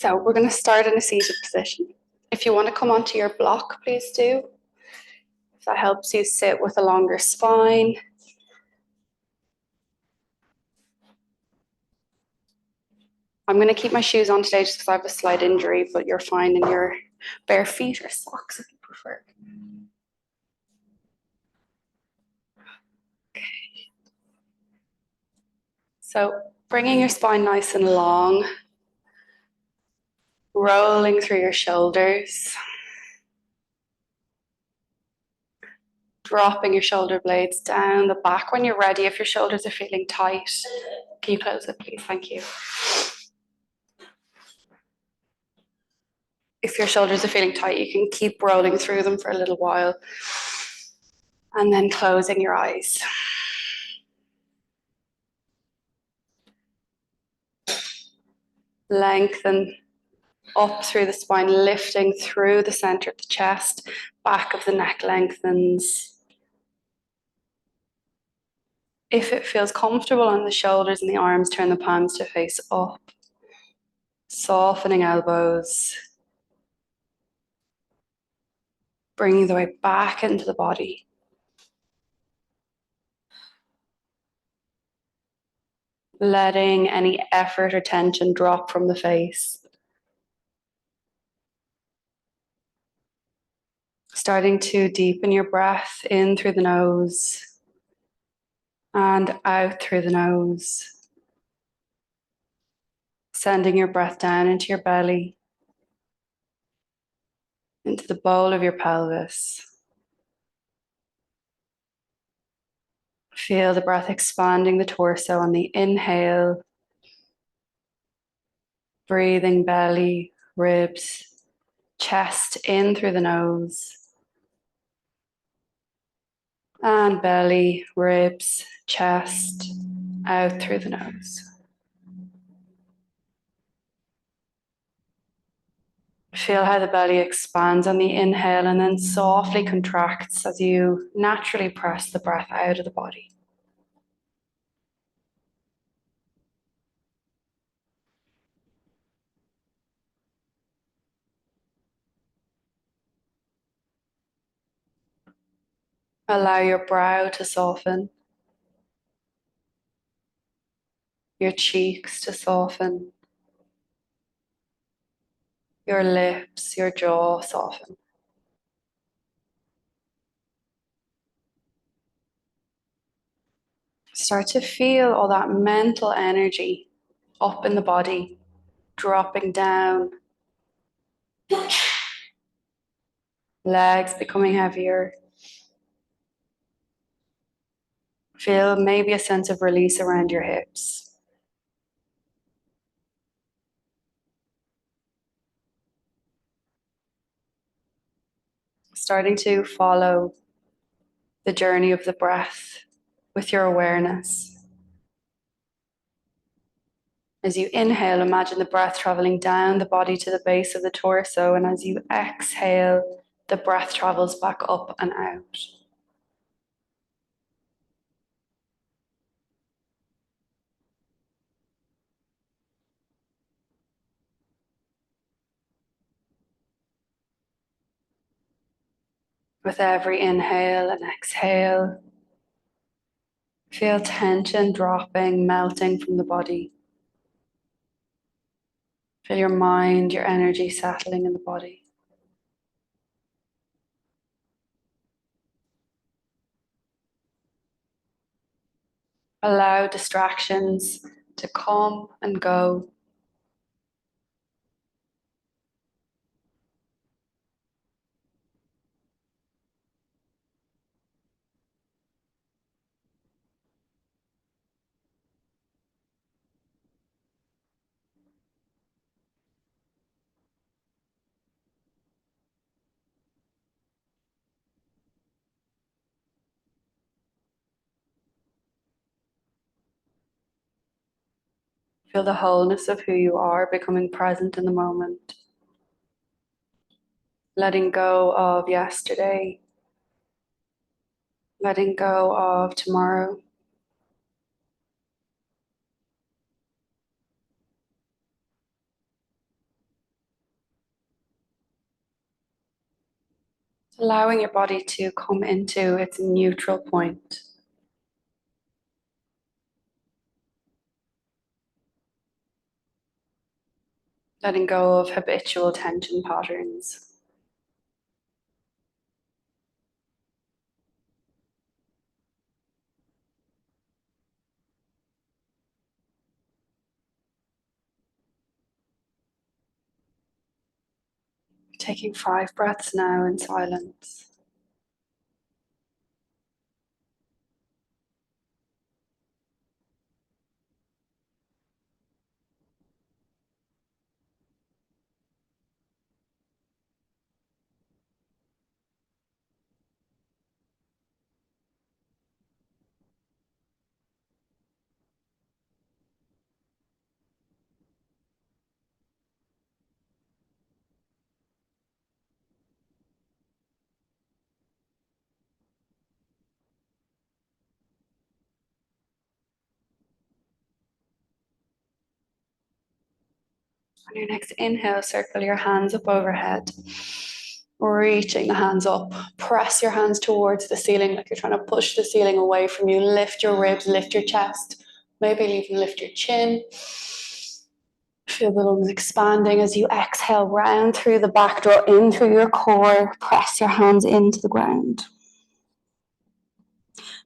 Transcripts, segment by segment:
So we're going to start in a seated position. If you want to come onto your block, please do. If that helps you sit with a longer spine. I'm going to keep my shoes on today just because I have a slight injury, but you're fine in your bare feet or socks if you prefer. Okay. So bringing your spine nice and long, rolling through your shoulders, dropping your shoulder blades down the back. When you're ready, if your shoulders are feeling tight, can you close it, please? Thank you. If your shoulders are feeling tight, you can keep rolling through them for a little while and then closing your eyes. Lengthen up through the spine, lifting through the center of the chest, back of the neck lengthens. If it feels comfortable on the shoulders and the arms, turn the palms to face up, softening elbows, bringing the weight back into the body. Letting any effort or tension drop from the face. Starting to deepen your breath in through the nose and out through the nose. Sending your breath down into your belly, into the bowl of your pelvis. Feel the breath expanding the torso on the inhale. Breathing belly, ribs, chest in through the nose. And belly, ribs, chest out through the nose. Feel how the belly expands on the inhale and then softly contracts as you naturally press the breath out of the body. Allow your brow to soften, your cheeks to soften, your lips, your jaw soften. Start to feel all that mental energy up in the body, dropping down. Legs becoming heavier. Feel maybe a sense of release around your hips. Starting to follow the journey of the breath with your awareness. As you inhale, imagine the breath traveling down the body to the base of the torso, and as you exhale, the breath travels back up and out. With every inhale and exhale, feel tension dropping, melting from the body. Feel your mind, your energy settling in the body. Allow distractions to come and go. Feel the wholeness of who you are becoming present in the moment. Letting go of yesterday. Letting go of tomorrow. Allowing your body to come into its neutral point. Letting go of habitual tension patterns. Taking 5 breaths now in silence. On your next inhale, circle your hands up overhead. Reaching the hands up. Press your hands towards the ceiling like you're trying to push the ceiling away from you. Lift your ribs, lift your chest. Maybe even lift your chin. Feel the lungs expanding as you exhale, round through the back, draw in through your core. Press your hands into the ground.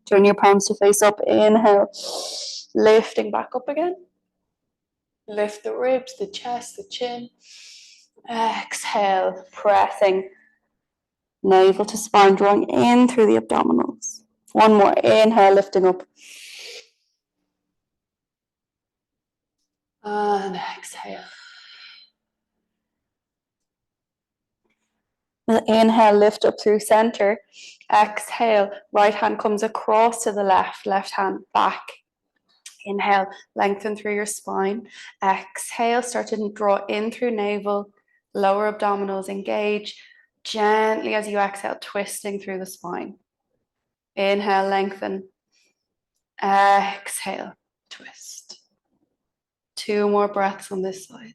Turn your palms to face up. Inhale, lifting back up again. Lift the ribs, the chest, the chin. Exhale, pressing navel to spine, drawing in through the abdominals. One more. Inhale, lifting up. And exhale. We'll inhale, lift up through center. Exhale, right hand comes across to the left, left hand back. Inhale, lengthen through your spine. Exhale, start to draw in through navel, lower abdominals engage. Gently as you exhale, twisting through the spine. Inhale, lengthen. Exhale, twist. 2 more breaths on this side.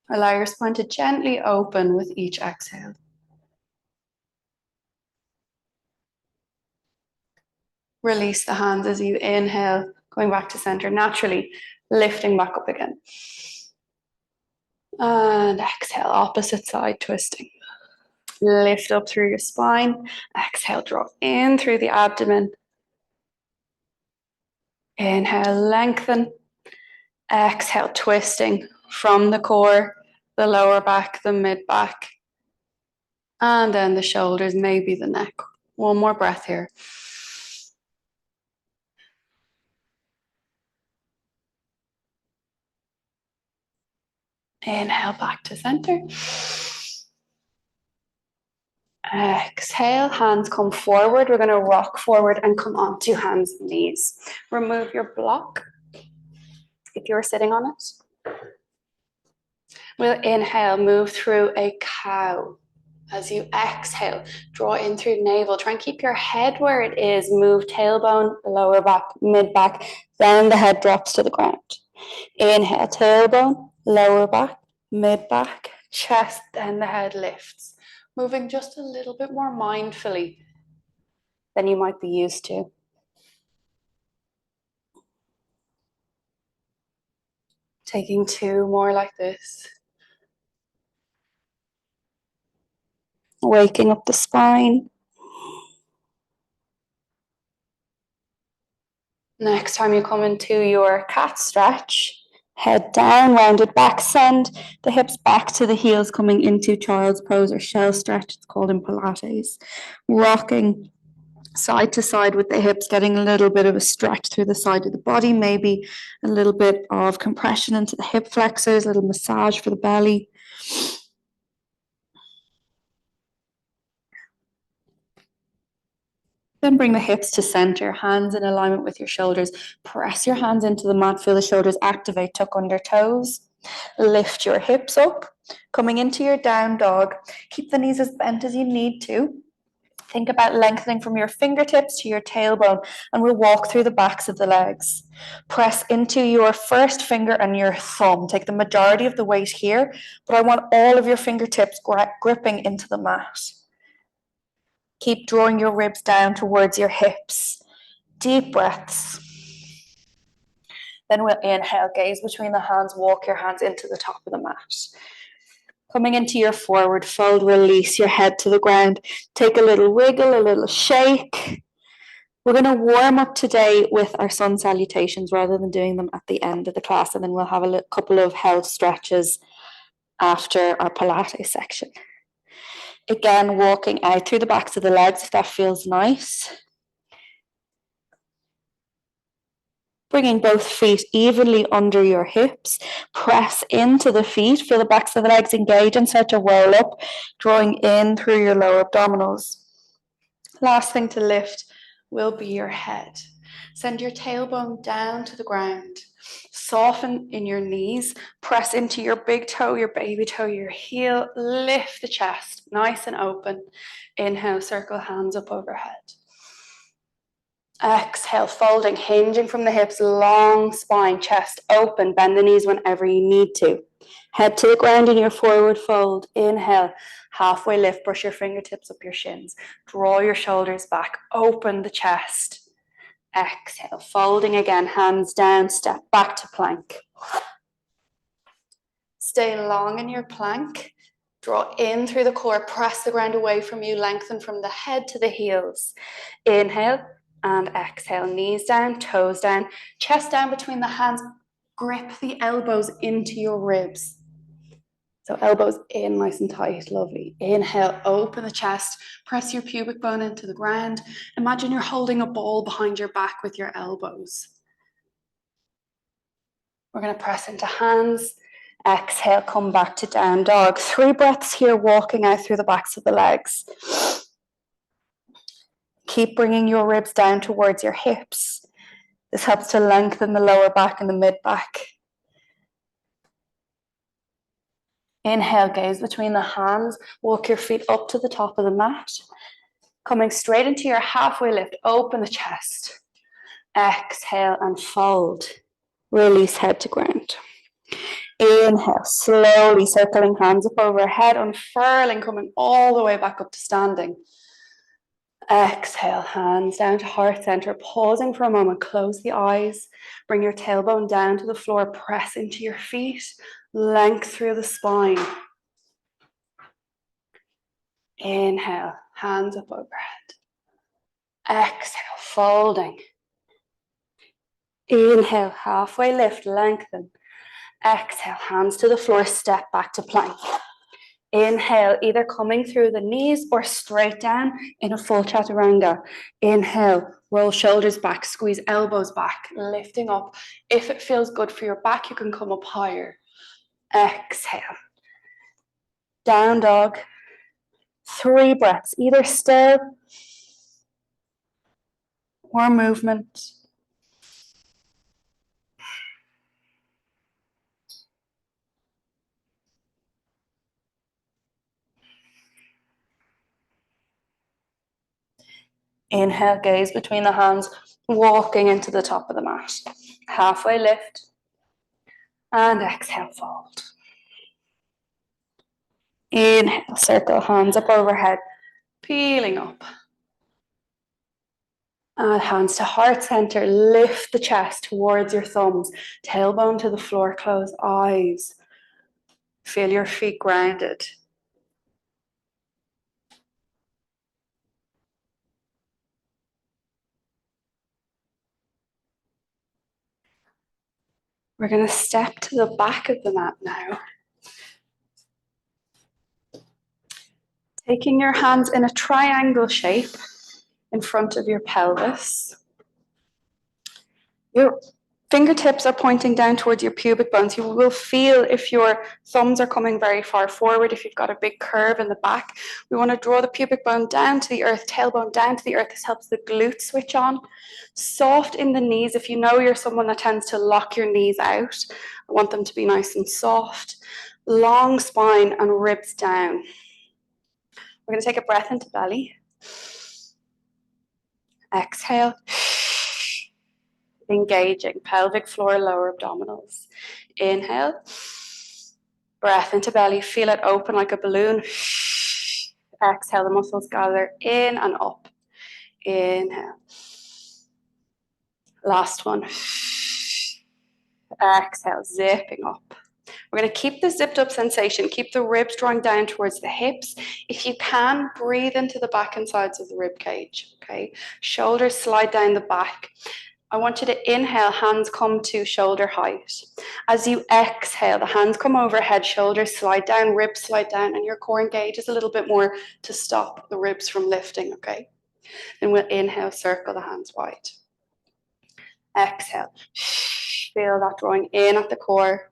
Allow your spine to gently open with each exhale. Release the hands as you inhale, going back to center naturally, lifting back up again. And exhale, opposite side, twisting. Lift up through your spine. Exhale, draw in through the abdomen. Inhale, lengthen. Exhale, twisting from the core, the lower back, the mid back, and then the shoulders, maybe the neck. One more breath here. Inhale, back to center. Exhale, hands come forward. We're going to rock forward and come onto hands and knees. Remove your block if you're sitting on it. We'll inhale, move through a cow. As you exhale, draw in through navel. Try and keep your head where it is. Move tailbone, lower back, mid back. Then the head drops to the ground. Inhale, tailbone, lower back, mid back, chest, then the head lifts. Moving just a little bit more mindfully than you might be used to. Taking 2 more like this. Waking up the spine. Next time you come into your cat stretch, head down, rounded back, send the hips back to the heels, coming into child's pose or shell stretch. It's called in Pilates. Rocking side to side with the hips, getting a little bit of a stretch through the side of the body, maybe a little bit of compression into the hip flexors, a little massage for the belly. Then bring the hips to center, hands in alignment with your shoulders. Press your hands into the mat, feel the shoulders activate, tuck under toes. Lift your hips up, coming into your down dog. Keep the knees as bent as you need to. Think about lengthening from your fingertips to your tailbone, and we'll walk through the backs of the legs. Press into your first finger and your thumb. Take the majority of the weight here, but I want all of your fingertips gripping into the mat. Keep drawing your ribs down towards your hips. Deep breaths. Then we'll inhale, gaze between the hands, walk your hands into the top of the mat. Coming into your forward fold, release your head to the ground. Take a little wiggle, a little shake. We're going to warm up today with our sun salutations rather than doing them at the end of the class, and then we'll have a couple of health stretches after our Pilates section. Again, walking out through the backs of the legs if that feels nice. Bringing both feet evenly under your hips. Press into the feet. Feel the backs of the legs engage and start to roll up, drawing in through your lower abdominals. Last thing to lift will be your head. Send your tailbone down to the ground. Soften in your knees. Press into your big toe, your baby toe, your heel. Lift the chest, nice and open. Inhale, circle hands up overhead. Exhale, folding, hinging from the hips, long spine, chest open, bend the knees whenever you need to. Head to the ground in your forward fold. Inhale, halfway lift, brush your fingertips up your shins. Draw your shoulders back, open the chest. Exhale, folding again, hands down, step back to plank. Stay long in your plank. Draw in through the core, press the ground away from you, lengthen from the head to the heels. Inhale. And exhale, knees down, toes down, chest down between the hands. Grip the elbows into your ribs. So elbows in nice and tight, lovely. Inhale, open the chest, press your pubic bone into the ground. Imagine you're holding a ball behind your back with your elbows. We're going to press into hands. Exhale, come back to down dog. 3 breaths here, walking out through the backs of the legs. Keep bringing your ribs down towards your hips. This helps to lengthen the lower back and the mid back. Inhale, gaze between the hands. Walk your feet up to the top of the mat. Coming straight into your halfway lift. Open the chest. Exhale and fold. Release head to ground. Inhale, slowly circling hands up overhead, unfurling, coming all the way back up to standing. Exhale, hands down to heart center, pausing for a moment, close the eyes, bring your tailbone down to the floor, press into your feet, length through the spine. Inhale, hands up overhead. Exhale, folding. Inhale, halfway lift, lengthen. Exhale, hands to the floor, step back to plank. Inhale, either coming through the knees or straight down in a full chaturanga. Inhale, roll shoulders back, squeeze elbows back, lifting up. If it feels good for your back, you can come up higher. Exhale. Down dog. 3 breaths, either still or movement. Inhale, gaze between the hands, walking into the top of the mat. Halfway lift. And exhale, fold. Inhale, circle hands up overhead, peeling up. And hands to heart center, lift the chest towards your thumbs, tailbone to the floor, close eyes. Feel your feet grounded. We're going to step to the back of the mat now. Taking your hands in a triangle shape in front of your pelvis. Your fingertips are pointing down towards your pubic bones. You will feel if your thumbs are coming very far forward, if you've got a big curve in the back. We want to draw the pubic bone down to the earth, tailbone down to the earth. This helps the glutes switch on. Soft in the knees. If you know you're someone that tends to lock your knees out, I want them to be nice and soft. Long spine and ribs down. We're going to take a breath into belly. Exhale. Engaging pelvic floor, lower abdominals. Inhale. Breath into belly. Feel it open like a balloon. Exhale, the muscles gather in and up. Inhale. Last one. Exhale, zipping up. We're going to keep the zipped up sensation. Keep the ribs drawing down towards the hips. If you can, breathe into the back and sides of the rib cage. Okay. Shoulders slide down the back. I want you to inhale, hands come to shoulder height. As you exhale, the hands come overhead, shoulders slide down, ribs slide down, and your core engages a little bit more to stop the ribs from lifting, okay? Then we'll inhale, circle the hands wide. Exhale. Feel that drawing in at the core.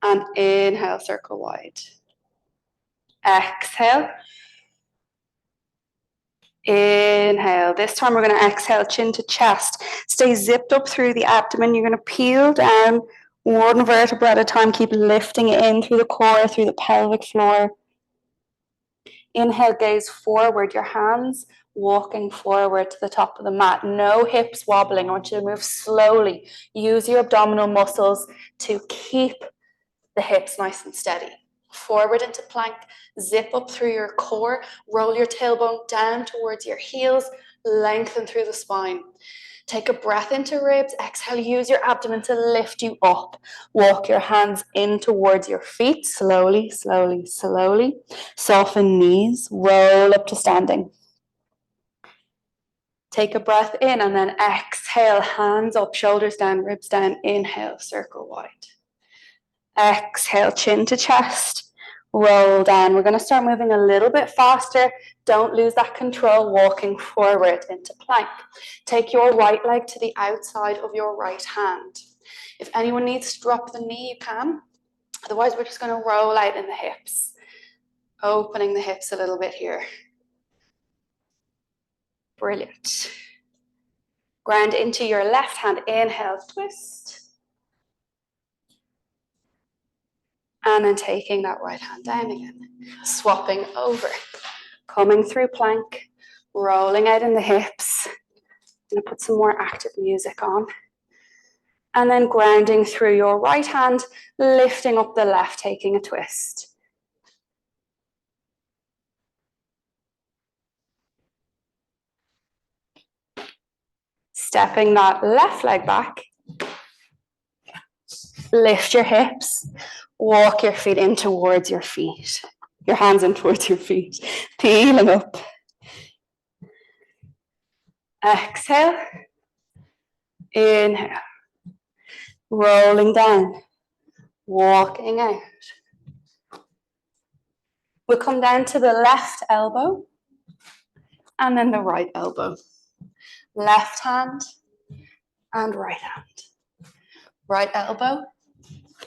And inhale, circle wide. Exhale. Inhale. This time we're going to exhale, chin to chest. Stay zipped up through the abdomen. You're going to peel down one vertebra at a time. Keep lifting it in through the core, through the pelvic floor. Inhale, gaze forward. Your hands walking forward to the top of the mat. No hips wobbling. I want you to move slowly. Use your abdominal muscles to keep the hips nice and steady. Forward into plank, zip up through your core, roll your tailbone down towards your heels, lengthen through the spine. Take a breath into ribs, exhale, use your abdomen to lift you up. Walk your hands in towards your feet, slowly, slowly, slowly. Soften knees, roll up to standing. Take a breath in and then exhale, hands up, shoulders down, ribs down. Inhale, circle wide. Exhale, chin to chest, roll down. We're going to start moving a little bit faster. Don't lose that control, walking forward into plank. Take your right leg to the outside of your right hand. If anyone needs to drop the knee, you can. Otherwise, we're just going to roll out in the hips, opening the hips a little bit here. Brilliant. Ground into your left hand. Inhale, twist. And then taking that right hand down again. Swapping over. Coming through plank. Rolling out in the hips. I'm going to put some more active music on. And then grounding through your right hand. Lifting up the left, taking a twist. Stepping that left leg back. Lift your hips. Walk your feet in towards your feet. Your hands in towards your feet. Peeling up. Exhale. Inhale. Rolling down. Walking out. We'll come down to the left elbow. And then the right elbow. Left hand and right hand. Right elbow.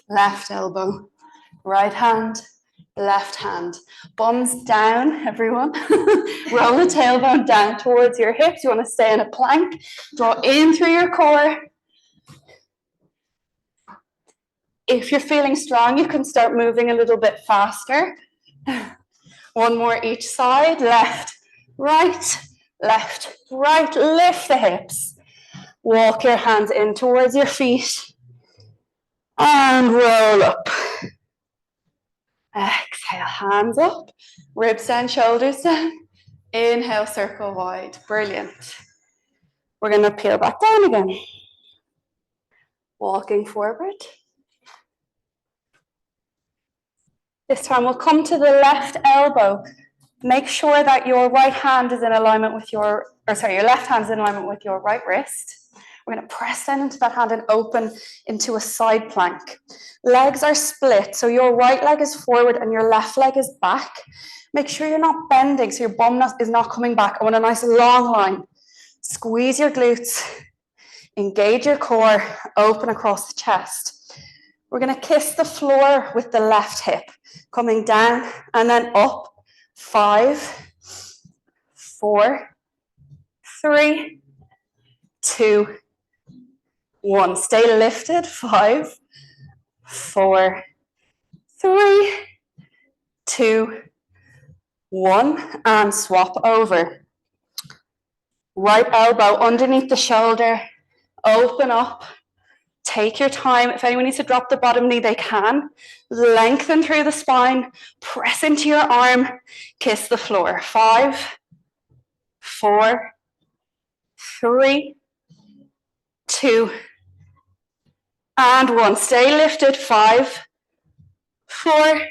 Left elbow. Right hand. Left hand. Bums down, everyone. Roll the tailbone down towards your hips. You want to stay in a plank. Draw in through your core. If you're feeling strong, you can start moving a little bit faster. One more each side. Left, right, left, right. Lift the hips. Walk your hands in towards your feet. And roll up. Exhale, hands up. Ribs down, shoulders down. Inhale, circle wide. Brilliant. We're going to peel back down again. Walking forward. This time we'll come to the left elbow. Make sure that your right hand is in alignment with your left hand is in alignment with your right wrist. We're going to press down into that hand and open into a side plank. Legs are split, so your right leg is forward and your left leg is back. Make sure you're not bending, so your bum is not coming back. I want a nice long line. Squeeze your glutes, engage your core, open across the chest. We're going to kiss the floor with the left hip, coming down and then up. 5, 4, 3, 2, 1. Stay lifted. 5, 4, 3, 2, 1. And swap over. Right elbow underneath the shoulder, open up, take your time. If anyone needs to drop the bottom knee, they can. Lengthen through the spine, press into your arm, kiss the floor. 5, 4, 3, 2, and 1. Stay lifted. 5, 4,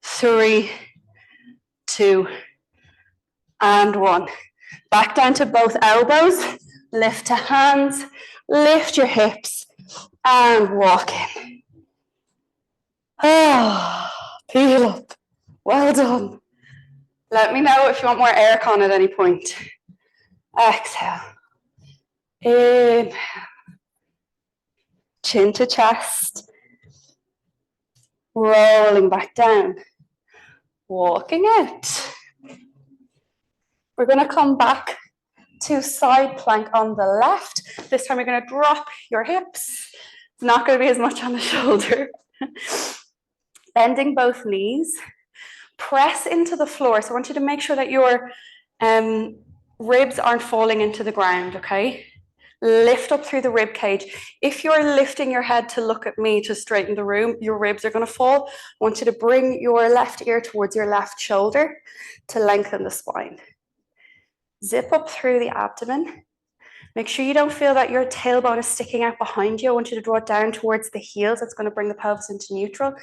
3, 2, and 1. Back down to both elbows, lift to hands, lift your hips, and walk in. Peel up. Well done. Let me know if you want more aircon at any point. Exhale. Inhale. Chin to chest. Rolling back down. Walking it. We're going to come back to side plank on the left. This time you're going to drop your hips. It's not going to be as much on the shoulder. Bending both knees. Press into the floor. So I want you to make sure that your ribs aren't falling into the ground, okay? Lift up through the rib cage. If you're lifting your head to look at me to straighten the room, your ribs are going to fall. I want you to bring your left ear towards your left shoulder to lengthen the spine. Zip up through the abdomen. Make sure you don't feel that your tailbone is sticking out behind you. I want you to draw it down towards the heels. That's going to bring the pelvis into neutral.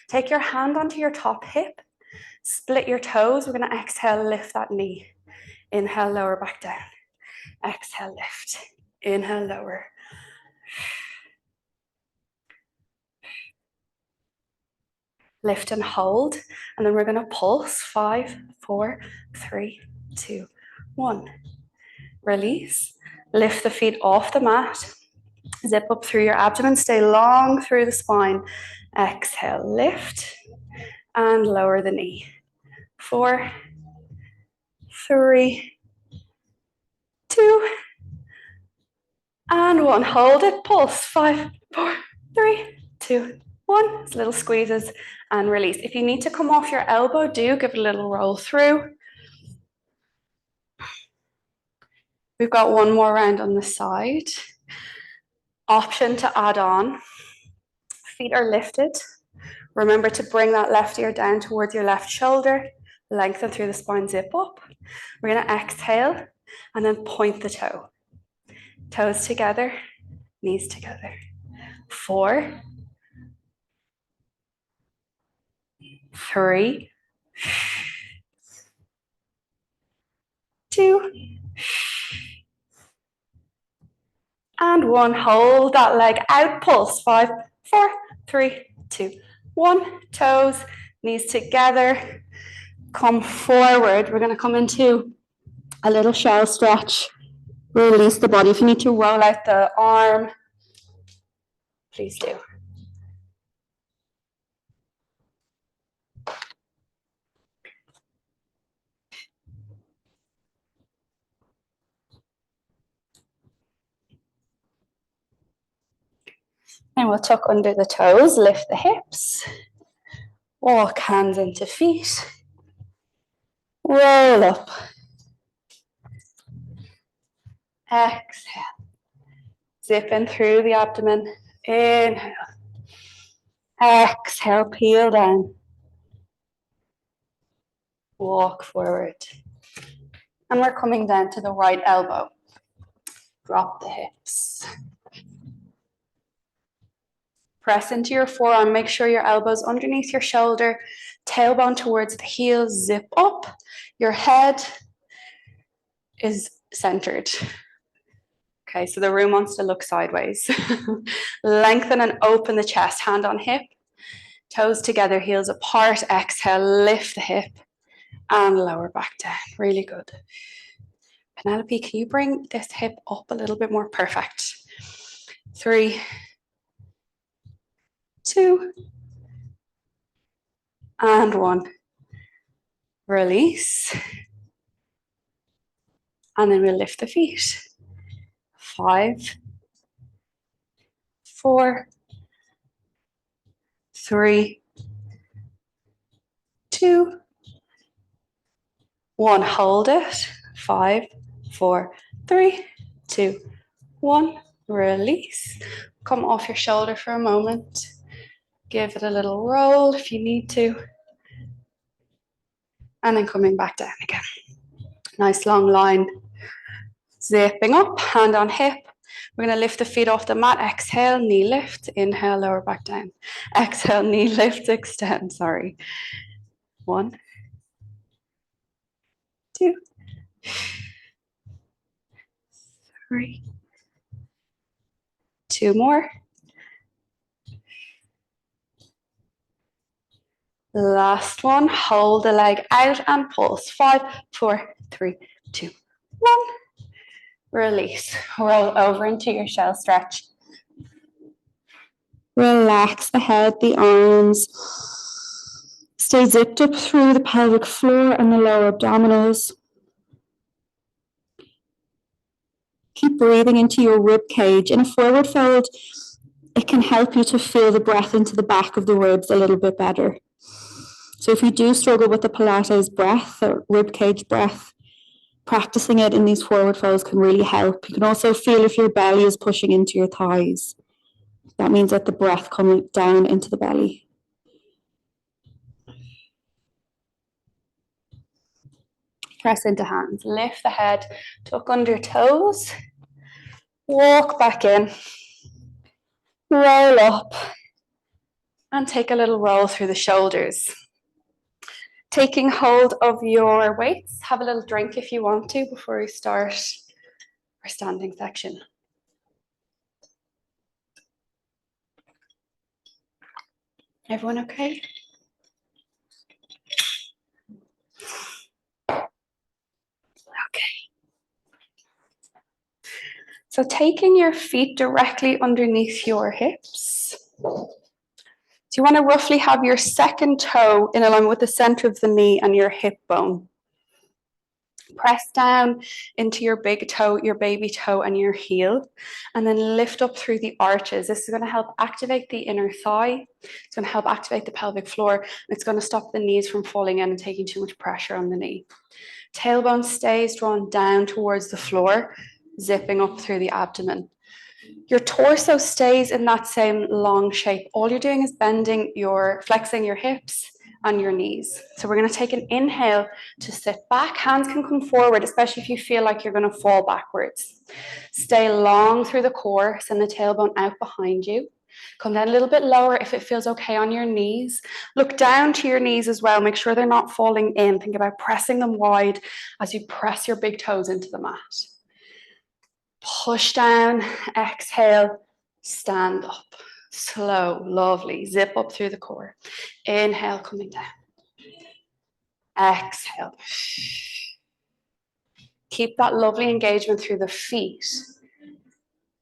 Take your hand onto your top hip. Split your toes. We're going to exhale, lift that knee. Inhale, lower back down. Exhale, lift. Inhale, lower. Lift and hold. And then we're going to pulse. 5, 4, 3, 2, 1. Release. Lift the feet off the mat. Zip up through your abdomen. Stay long through the spine. Exhale, lift. And lower the knee. 4, 3, 2, and 1. Hold it. Pulse. 5, 4, 3, 2, 1. It's little squeezes and release. If you need to come off your elbow, do give it a little roll through. We've got one more round on the side. Option to add on. Feet are lifted. Remember to bring that left ear down towards your left shoulder. Lengthen through the spine, zip up. We're going to exhale and then point the toe. Toes together, knees together. 4, 3, 2, and 1. Hold that leg out. Pulse. 5, 4, 3, 2, 1. Toes, knees together. Come forward. We're going to come into a little shell stretch. Release the body. If you need to roll out the arm, please do. And we'll tuck under the toes, lift the hips, walk hands into feet, roll up, exhale, zip in through the abdomen, inhale, exhale, peel down, walk forward. And we're coming down to the right elbow. Drop the hips. Press into your forearm. Make sure your elbow's underneath your shoulder. Tailbone towards the heels. Zip up. Your head is centered. Okay, so the room wants to look sideways. Lengthen and open the chest. Hand on hip. Toes together, heels apart. Exhale, lift the hip. And lower back down. Really good. Penelope, can you bring this hip up a little bit more? Perfect. 3, 2, and 1. Release. And then we'll lift the feet. 5, 4, 3, 2, 1. Hold it. 5, 4, 3, 2, 1. Release. Come off your shoulder for a moment. Give it a little roll if you need to. And then coming back down again. Nice long line. Zipping up, hand on hip. We're going to lift the feet off the mat. Exhale, knee lift. Inhale, lower back down. Exhale, knee lift, extend. Sorry. 1, 2, 3. 2 more. Last one. Hold the leg out and pulse. 5, 4, 3, 2, 1. Release. Roll over into your shell stretch. Relax the head, the arms. Stay zipped up through the pelvic floor and the lower abdominals. Keep breathing into your rib cage. In a forward fold, it can help you to feel the breath into the back of the ribs a little bit better. So if you do struggle with the Pilates breath or rib cage breath, practicing it in these forward folds can really help. You can also feel if your belly is pushing into your thighs. That means that the breath coming down into the belly. Press into hands. Lift the head, tuck under toes. Walk back in. Roll up. And take a little roll through the shoulders. Taking hold of your weights. Have a little drink if you want to before we start our standing section. Everyone okay? Okay. So taking your feet directly underneath your hips. So you want to roughly have your second toe in alignment with the center of the knee and your hip bone. Press down into your big toe, your baby toe, and your heel, and then lift up through the arches. This is going to help activate the inner thigh. It's going to help activate the pelvic floor, and it's going to stop the knees from falling in and taking too much pressure on the knee. Tailbone stays drawn down towards the floor, zipping up through the abdomen. Your torso stays in that same long shape. All you're doing is flexing your hips and your knees. So we're going to take an inhale to sit back. Hands can come forward, especially if you feel like you're going to fall backwards. Stay long through the core, send the tailbone out behind you. Come down a little bit lower if it feels okay on your knees. Look down to your knees as well. Make sure they're not falling in. Think about pressing them wide as you press your big toes into the mat. Push down, exhale, stand up. Slow, lovely. Zip up through the core. Inhale, coming down. Exhale. Keep that lovely engagement through the feet.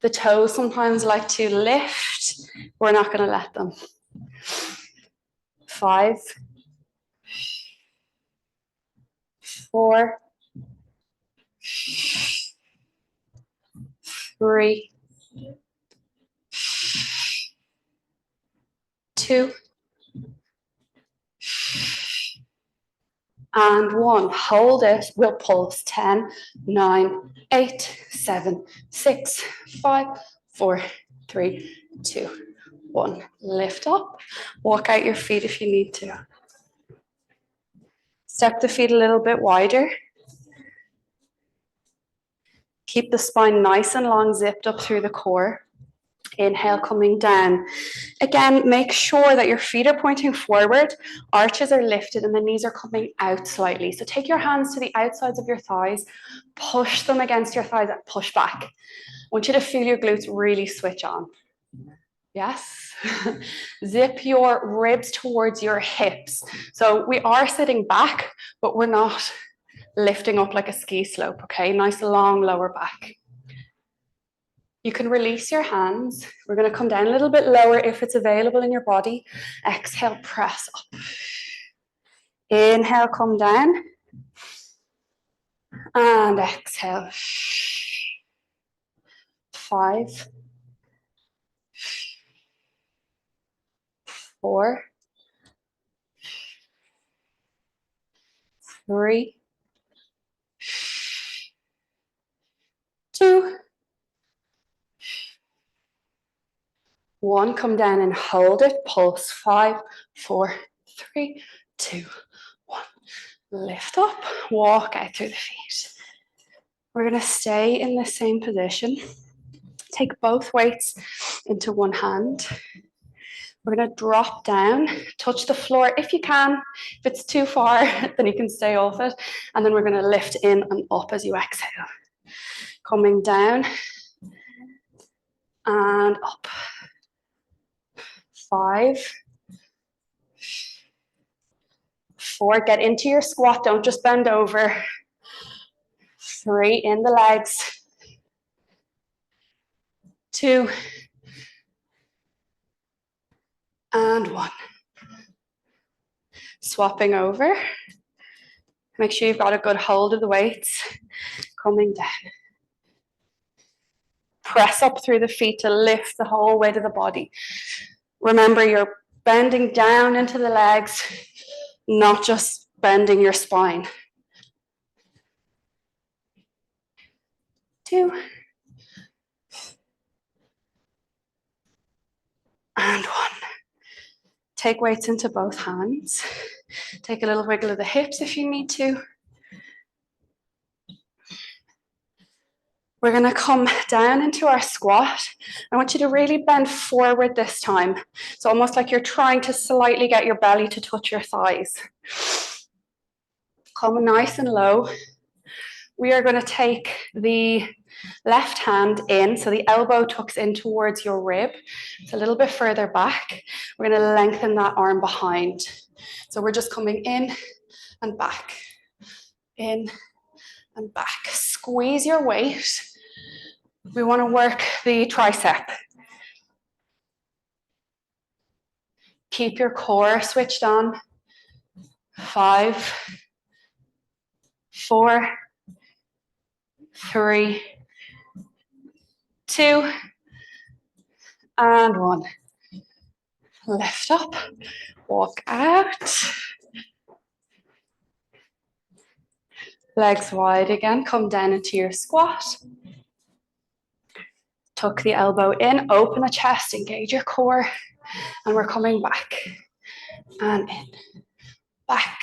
The toes sometimes like to lift. We're not going to let them. 5, 4, 3, 2, and 1. Hold it. We'll pulse. 10, 9, 8, 7, 6, 5, 4, 3, 2, 1. Lift up. Walk out your feet if you need to. Step the feet a little bit wider. Keep the spine nice and long, zipped up through the core. Inhale, coming down. Again, make sure that your feet are pointing forward, arches are lifted, and the knees are coming out slightly. So take your hands to the outsides of your thighs, push them against your thighs, and push back. I want you to feel your glutes really switch on. Yes? Zip your ribs towards your hips. So we are sitting back, but we're not lifting up like a ski slope, okay? Nice long lower back. You can release your hands. We're going to come down a little bit lower if it's available in your body. Exhale, press up. Inhale, come down. And exhale. 5, 4, 3, 2, 1. Come down and hold it. Pulse. 5, 4, 3, 2, 1. Lift up. Walk out through the feet. We're going to stay in the same position. Take both weights into one hand. We're going to drop down, touch the floor if you can. If it's too far, then you can stay off it. And then we're going to lift in and up as you exhale. Coming down and up. 5, 4, get into your squat, don't just bend over. 3, in the legs. 2, and 1. Swapping over. Make sure you've got a good hold of the weights. Coming down. Press up through the feet to lift the whole weight of the body. Remember, you're bending down into the legs, not just bending your spine. 2, and 1. Take weights into both hands. Take a little wiggle of the hips if you need to. We're going to come down into our squat. I want you to really bend forward this time. It's almost like you're trying to slightly get your belly to touch your thighs. Come nice and low. We are going to take the left hand in, so the elbow tucks in towards your rib. It's a little bit further back. We're going to lengthen that arm behind. So we're just coming in and back, in and back. Squeeze your weight. We want to work the tricep. Keep your core switched on. 5, 4, 3, 2, and 1. Lift up, walk out. Legs wide again, come down into your squat. Tuck the elbow in, open the chest, engage your core, and we're coming back and in, back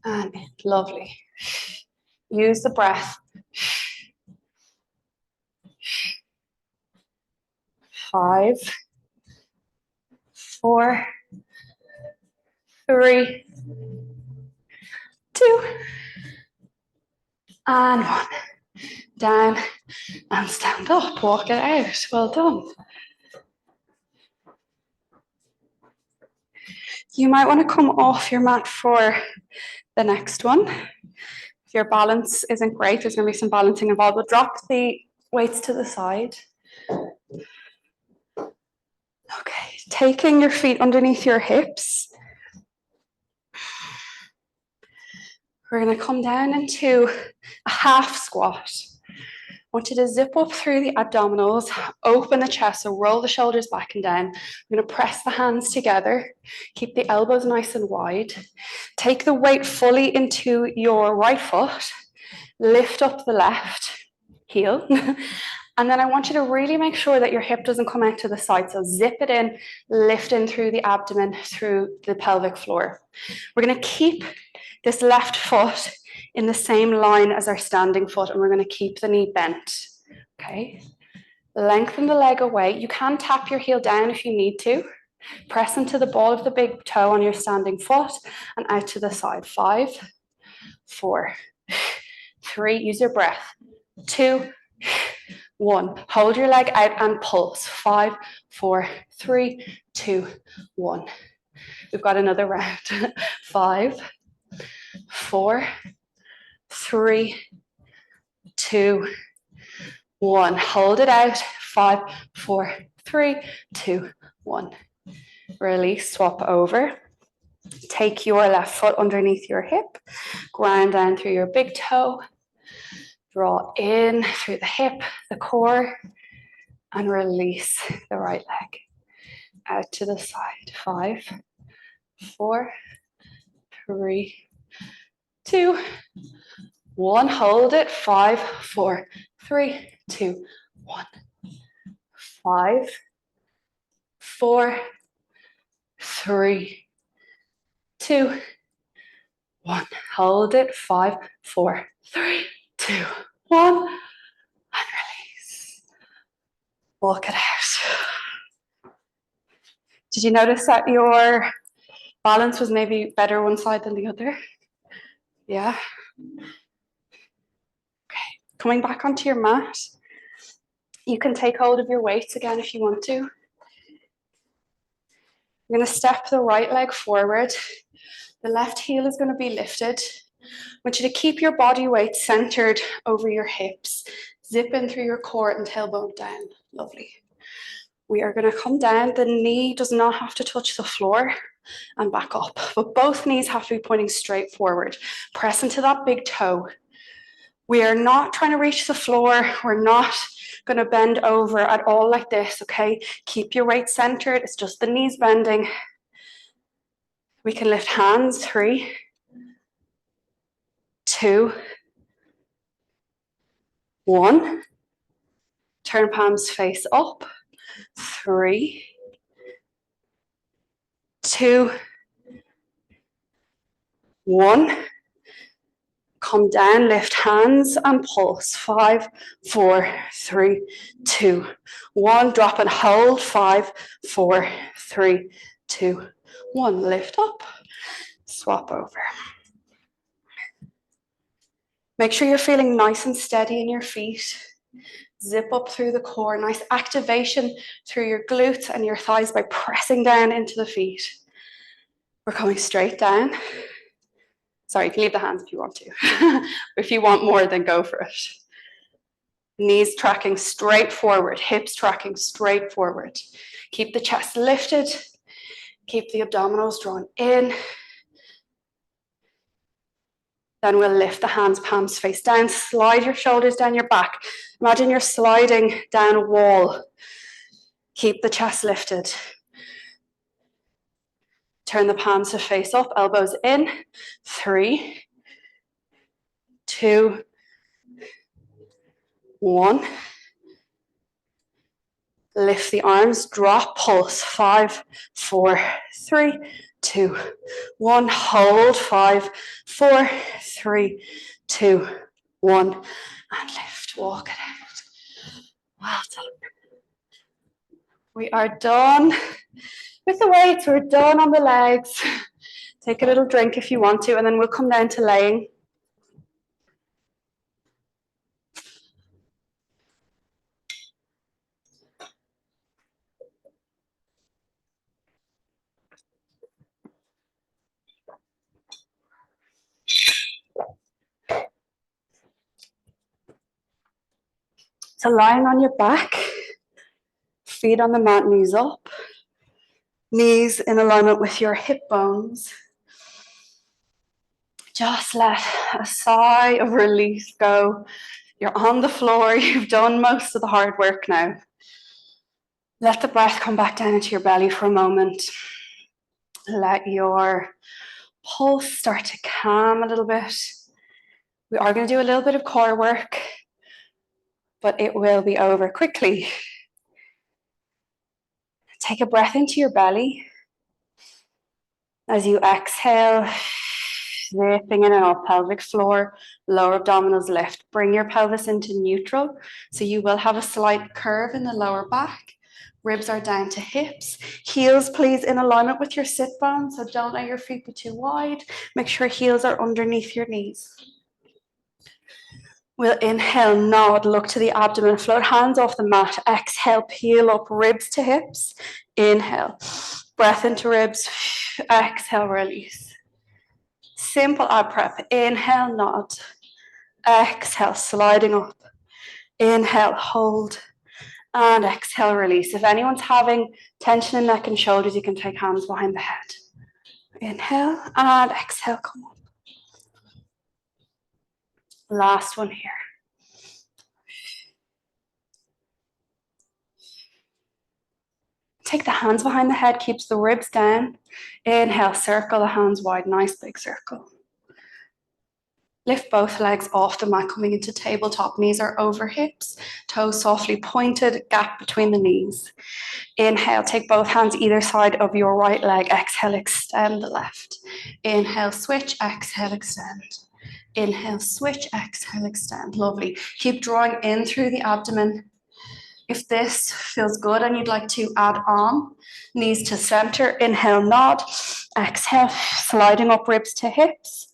and in. Lovely. Use the breath. 5, 4, 3, 2, and 1. Down and stand up. Walk it out. Well done. You might want to come off your mat for the next one. If your balance isn't great, there's going to be some balancing involved. We'll drop the weights to the side. Okay, taking your feet underneath your hips. We're going to come down into a half squat. I want you to zip up through the abdominals, open the chest, so roll the shoulders back and down. We're going to press the hands together, keep the elbows nice and wide. Take the weight fully into your right foot, lift up the left heel, and then I want you to really make sure that your hip doesn't come out to the side. So zip it in, lift in through the abdomen, through the pelvic floor. We're going to keep this left foot in the same line as our standing foot, and we're going to keep the knee bent. Okay, lengthen the leg away. You can tap your heel down if you need to. Press into the ball of the big toe on your standing foot and out to the side. 5, 4, 3, use your breath. 2, 1. Hold your leg out and pulse. 5, 4, 3, 2, 1. We've got another round. 5, 4, 3, 2, 1. Hold it out. 5, 4, 3, 2, 1. Release, swap over. Take your left foot underneath your hip. Ground down through your big toe. Draw in through the hip, the core, and release the right leg. Out to the side. 5, 4, 3, 2, 1. Hold it. 5, 4, 3, 2, 1. 5, 4, 3, 2, 1. Hold it. 5, 4, 3, 2, 1. And release. Walk it out. Did you notice that your balance was maybe better one side than the other? Yeah. Okay. Coming back onto your mat. You can take hold of your weights again if you want to. You're going to step the right leg forward. The left heel is going to be lifted. I want you to keep your body weight centered over your hips. Zip in through your core and tailbone down. Lovely. We are going to come down. The knee does not have to touch the floor and back up, but both knees have to be pointing straight forward. Press into that big toe. We are not trying to reach the floor. We're not going to bend over at all like this, okay? Keep your weight centered. It's just the knees bending. We can lift hands. 3, 2, 1. Turn palms face up. 3, 2, 1. Come down, lift hands and pulse. 5, 4, 3, 2, 1. Drop and hold. 5, 4, 3, 2, 1. Lift up. Swap over. Make sure you're feeling nice and steady in your feet. Zip up through the core. Nice activation through your glutes and your thighs by pressing down into the feet. We're coming straight down. Sorry, you can leave the hands if you want to. If you want more, then go for it. Knees tracking straight forward, hips tracking straight forward. Keep the chest lifted. Keep the abdominals drawn in. Then we'll lift the hands, palms face down. Slide your shoulders down your back. Imagine you're sliding down a wall. Keep the chest lifted. Turn the palms to face up, elbows in. 3, 2, 1. Lift the arms, drop, pulse. 5, 4, 3, 2, 1. Hold. 5, 4, 3, 2, 1. And lift. Walk it out. Well done. We are done with the weights. We're done on the legs. Take a little drink if you want to, and then we'll come down to laying. So lying on your back, feet on the mat, knees up, knees in alignment with your hip bones. Just let a sigh of relief go. You're on the floor, you've done most of the hard work now. Let the breath come back down into your belly for a moment. Let your pulse start to calm a little bit. We are going to do a little bit of core work, but it will be over quickly. Take a breath into your belly. As you exhale, zipping in and up, pelvic floor, lower abdominals lift. Bring your pelvis into neutral. So you will have a slight curve in the lower back. Ribs are down to hips. Heels, please, in alignment with your sit bone. So don't let your feet be too wide. Make sure heels are underneath your knees. We'll inhale, nod, look to the abdomen, float hands off the mat. Exhale, peel up, ribs to hips. Inhale, breath into ribs. Exhale, release. Simple ab prep. Inhale, nod. Exhale, sliding up. Inhale, hold. And exhale, release. If anyone's having tension in neck and shoulders, you can take hands behind the head. Inhale and exhale, come up. Last one here. Take the hands behind the head, keeps the ribs down. Inhale, circle the hands wide, nice big circle. Lift both legs off the mat, coming into tabletop. Knees are over hips, toes softly pointed, gap between the knees. Inhale, take both hands either side of your right leg. Exhale, extend the left. Inhale, switch, exhale, extend. Inhale, switch, exhale, extend. Lovely. Keep drawing in through the abdomen. If this feels good and you'd like to add on, knees to center, inhale, nod. Exhale, sliding up ribs to hips.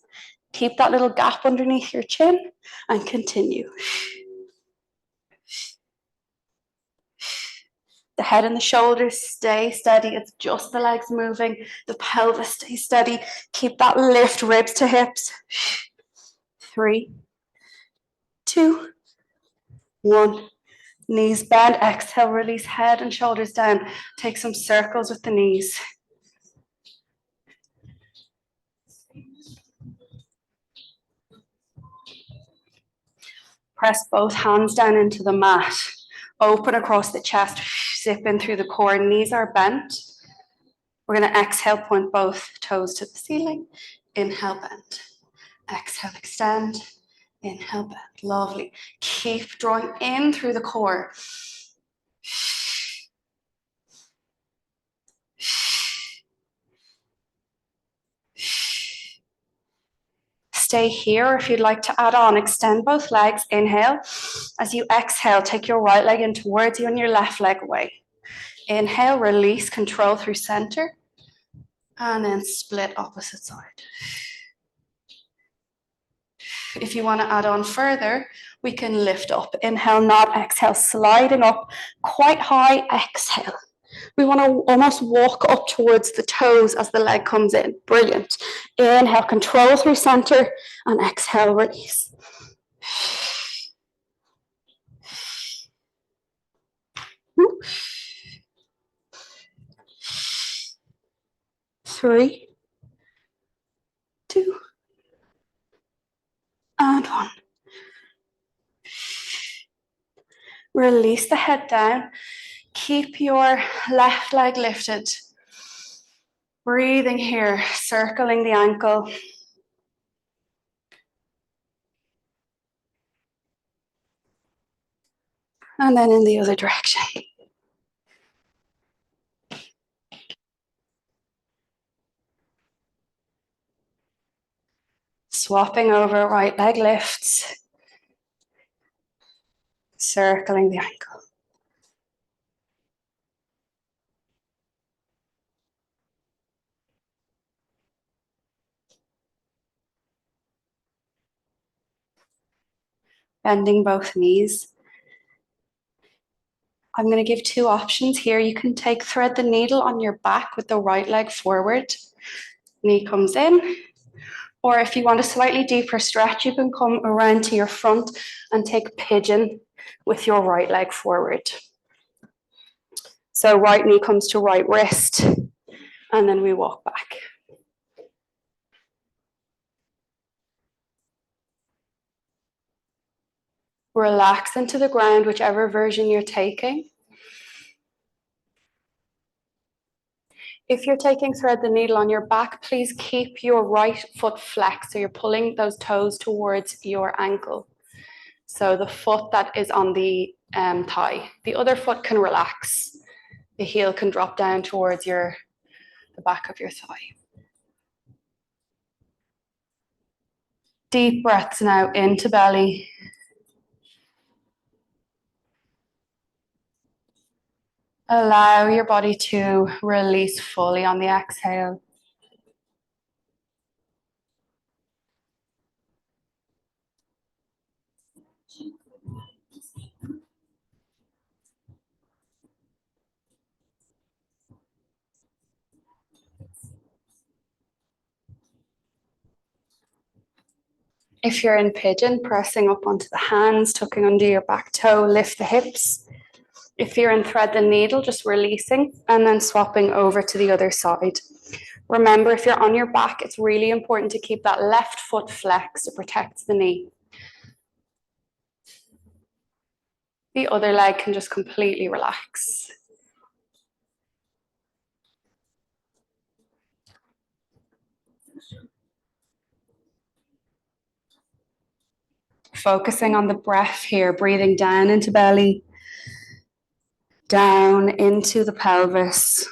Keep that little gap underneath your chin and continue. The head and the shoulders stay steady. It's just the legs moving. The pelvis stays steady. Keep that lift, ribs to hips. 3, 2, 1. Knees bend. Exhale, release head and shoulders down. Take some circles with the knees. Press both hands down into the mat. Open across the chest. Zip in through the core. Knees are bent. We're going to exhale, point both toes to the ceiling. Inhale, bend. Exhale, extend. Inhale, bend. Lovely. Keep drawing in through the core. Stay here. If you'd like to add on, extend both legs. Inhale. As you exhale, take your right leg in towards you and your left leg away. Inhale, release, control through center. And then split opposite side. If you want to add on further, we can lift up. Inhale, nod, exhale, sliding up quite high. Exhale. We want to almost walk up towards the toes as the leg comes in. Brilliant. Inhale, control through center, and exhale, release. 3, 2, and 1. Release the head down. Keep your left leg lifted. Breathing here, circling the ankle. And then in the other direction. Swapping over, right leg lifts. Circling the ankle. Bending both knees. I'm going to give 2 options here. You can thread the needle on your back with the right leg forward. Knee comes in. Or if you want a slightly deeper stretch, you can come around to your front and take pigeon with your right leg forward. So right knee comes to right wrist, and then we walk back. Relax into the ground, whichever version you're taking. If you're taking thread the needle on your back, please keep your right foot flexed. So you're pulling those toes towards your ankle. So the foot that is on the thigh. The other foot can relax. The heel can drop down towards the back of your thigh. Deep breaths now into belly. Allow your body to release fully on the exhale. If you're in pigeon, pressing up onto the hands, tucking under your back toe, lift the hips. If you're in thread the needle, just releasing and then swapping over to the other side. Remember, if you're on your back, it's really important to keep that left foot flexed. It protects the knee. The other leg can just completely relax. Focusing on the breath here, breathing down into belly, down into the pelvis,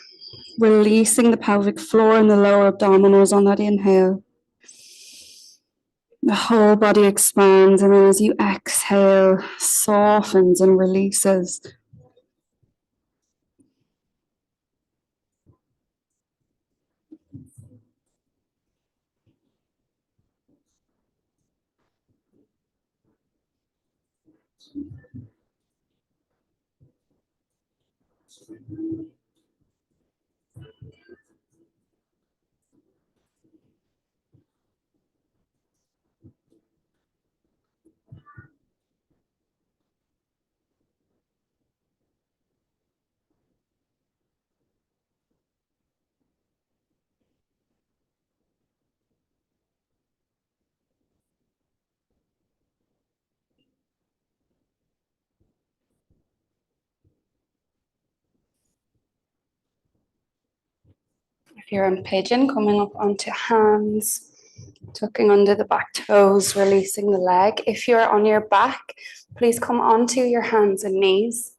releasing the pelvic floor and the lower abdominals on that inhale. The whole body expands, and then as you exhale, softens and releases. If you're in pigeon, coming up onto hands, tucking under the back toes, releasing the leg. If you're on your back, please come onto your hands and knees.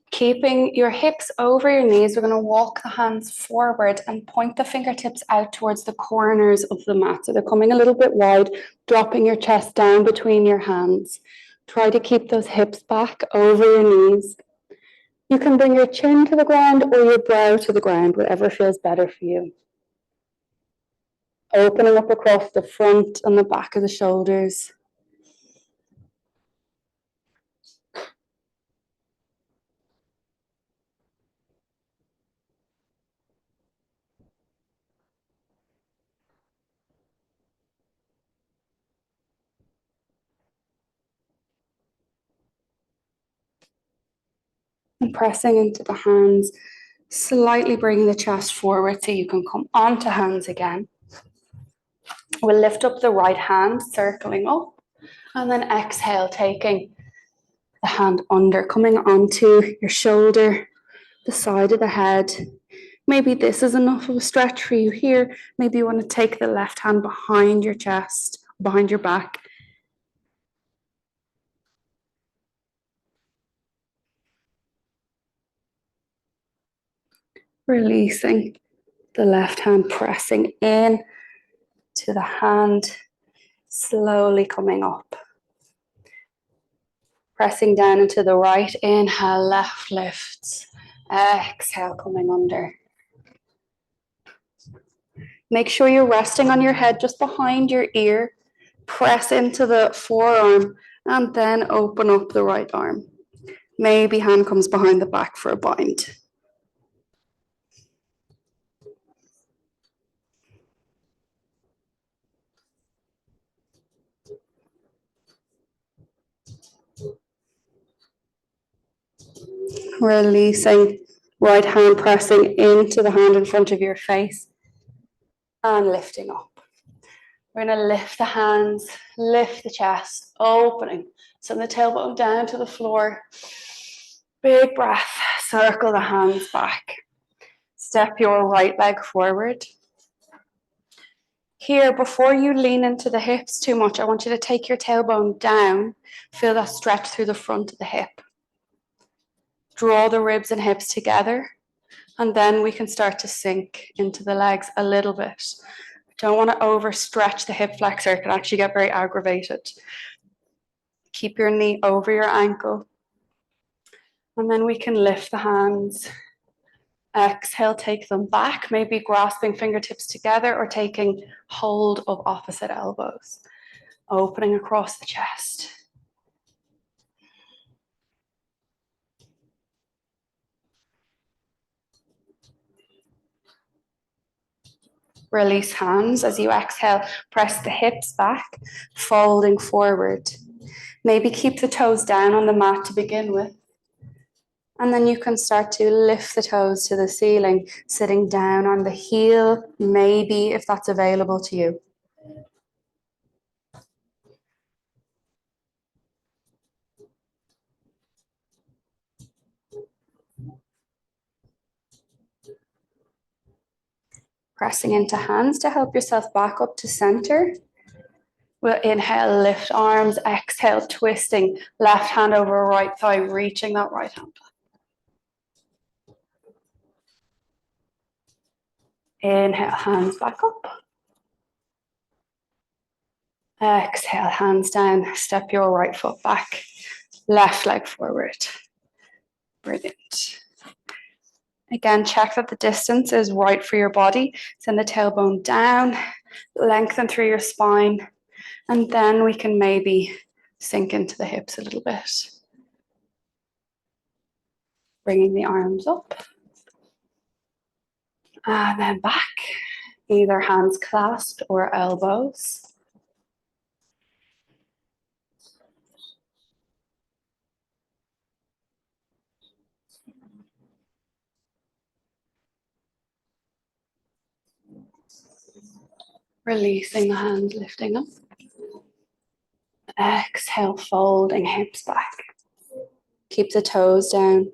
Keeping your hips over your knees, we're going to walk the hands forward and point the fingertips out towards the corners of the mat. So they're coming a little bit wide, dropping your chest down between your hands. Try to keep those hips back over your knees. You can bring your chin to the ground or your brow to the ground, whatever feels better for you. Opening up across the front and the back of the shoulders. And pressing into the hands, slightly bringing the chest forward so you can come onto hands again. We'll lift up the right hand, circling up, and then exhale, taking the hand under, coming onto your shoulder, the side of the head. Maybe this is enough of a stretch for you here. Maybe you want to take the left hand behind your chest, behind your back. Releasing the left hand, pressing in to the hand, slowly coming up. Pressing down into the right, inhale, left lifts. Exhale, coming under. Make sure you're resting on your head just behind your ear. Press into the forearm and then open up the right arm. Maybe hand comes behind the back for a bind. Releasing, right hand pressing into the hand in front of your face and lifting up. We're going to lift the hands, lift the chest, opening. Send the tailbone down to the floor. Big breath, circle the hands back. Step your right leg forward. Here, before you lean into the hips too much, I want you to take your tailbone down. Feel that stretch through the front of the hip. Draw the ribs and hips together, and then we can start to sink into the legs a little bit. Don't want to overstretch the hip flexor. It can actually get very aggravated. Keep your knee over your ankle. And then we can lift the hands. Exhale, take them back, maybe grasping fingertips together or taking hold of opposite elbows. Opening across the chest. Release hands as you exhale. Press the hips back, folding forward. Maybe keep the toes down on the mat to begin with. And then you can start to lift the toes to the ceiling, sitting down on the heel, maybe if that's available to you. Pressing into hands to help yourself back up to center. We'll inhale, lift arms, exhale, twisting left hand over right thigh, reaching that right hand. Inhale, hands back up. Exhale, hands down, step your right foot back, left leg forward. Brilliant. Again, check that the distance is right for your body. Send the tailbone down, lengthen through your spine, and then we can maybe sink into the hips a little bit. Bringing the arms up. And then back, either hands clasped or elbows. Releasing the hands, lifting up. Exhale, folding hips back. Keep the toes down.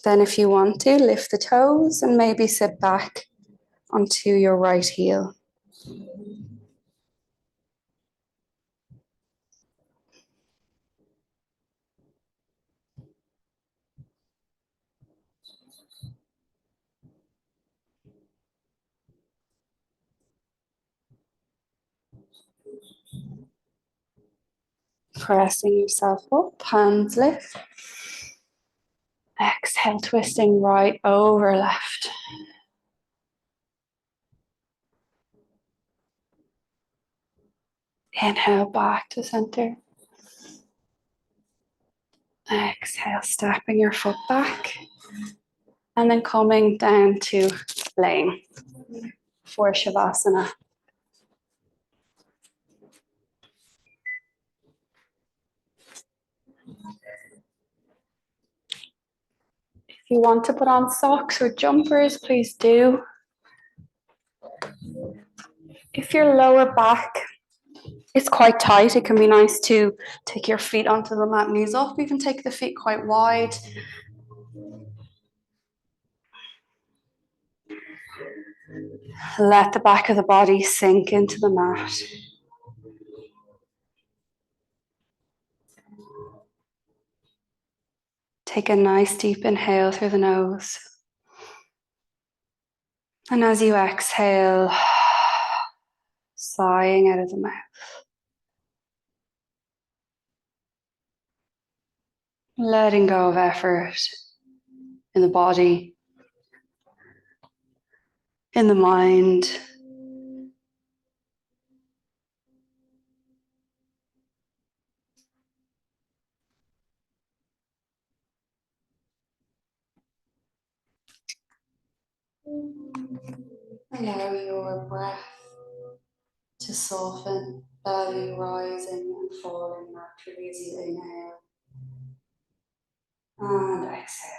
Then if you want to, lift the toes and maybe sit back onto your right heel. Pressing yourself up, hands lift. Exhale, twisting right over left. Inhale back to center. Exhale, stepping your foot back. And then coming down to laying for Shavasana. If you want to put on socks or jumpers, please do. If your lower back is quite tight, it can be nice to take your feet onto the mat, knees up. You can take the feet quite wide. Let the back of the body sink into the mat. Take a nice deep inhale through the nose. And as you exhale, sighing out of the mouth. Letting go of effort in the body, in the mind. Allow your breath to soften, belly rising and falling naturally as you inhale and exhale.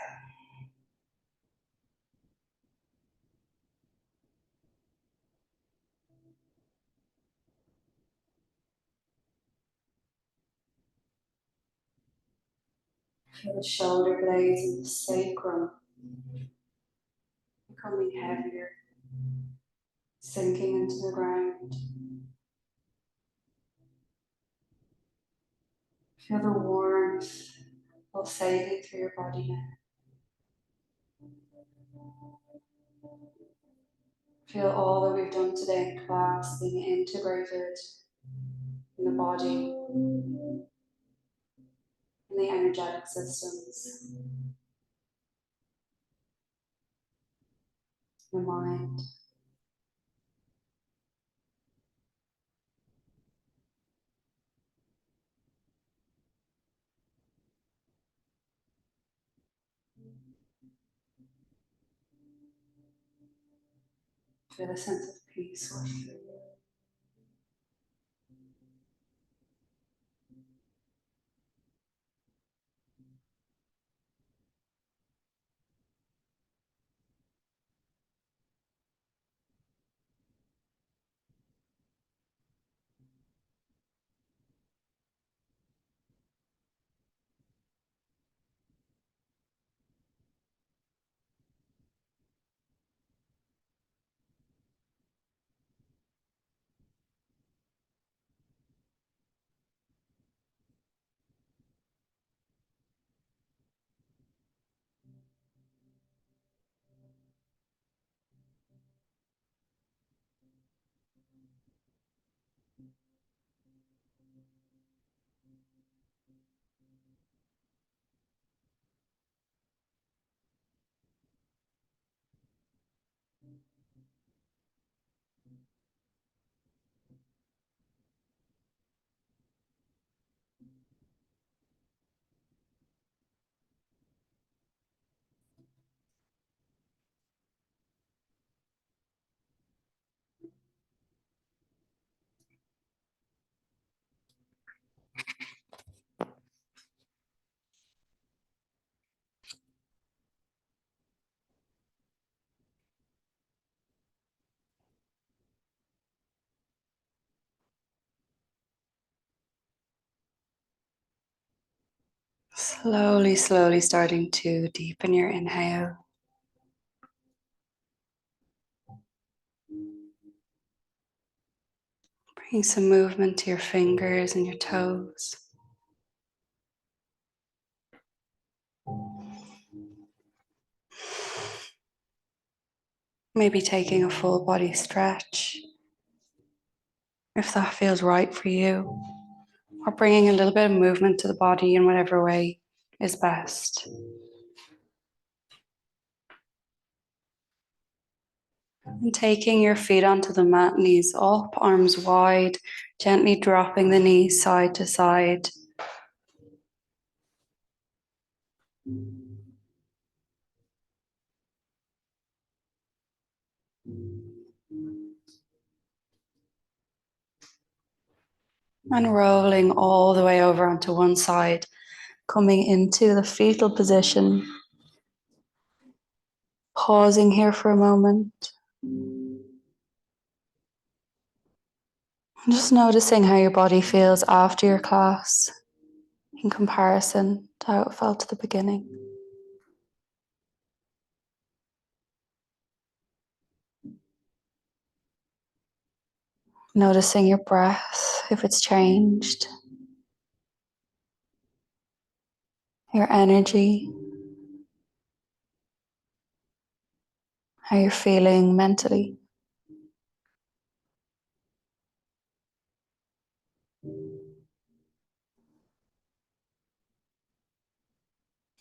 Feel the shoulder blades and the sacrum becoming heavier, sinking into the ground. Feel the warmth pulsating through your body now. Feel all that we've done today in class being integrated in the body, in the energetic systems, the mind. Feel a sense of peace rush through you. Slowly, slowly starting to deepen your inhale. Bring some movement to your fingers and your toes. Maybe taking a full body stretch, if that feels right for you, or bringing a little bit of movement to the body in whatever way is best. And taking your feet onto the mat, knees up, arms wide, gently dropping the knees side to side. And rolling all the way over onto one side, coming into the fetal position. Pausing here for a moment. Just noticing how your body feels after your class in comparison to how it felt at the beginning. Noticing your breath, if it's changed. Your energy. How you're feeling mentally.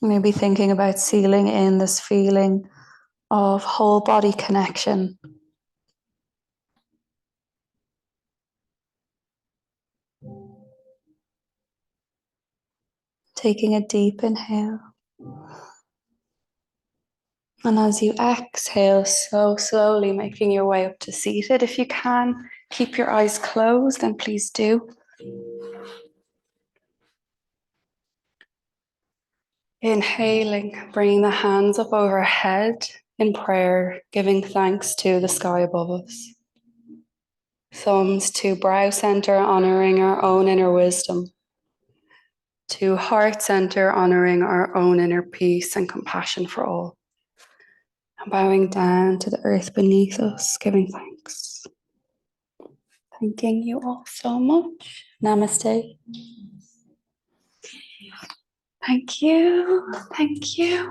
Maybe thinking about sealing in this feeling of whole body connection. Taking a deep inhale. And as you exhale, so slowly making your way up to seated. If you can, keep your eyes closed, then please do. Inhaling, bringing the hands up overhead in prayer, giving thanks to the sky above us. Thumbs to brow center, honoring our own inner wisdom. To heart center, honoring our own inner peace and compassion for all. And bowing down to the earth beneath us, giving thanks. Thanking you all so much. Namaste. Thank you. Thank you.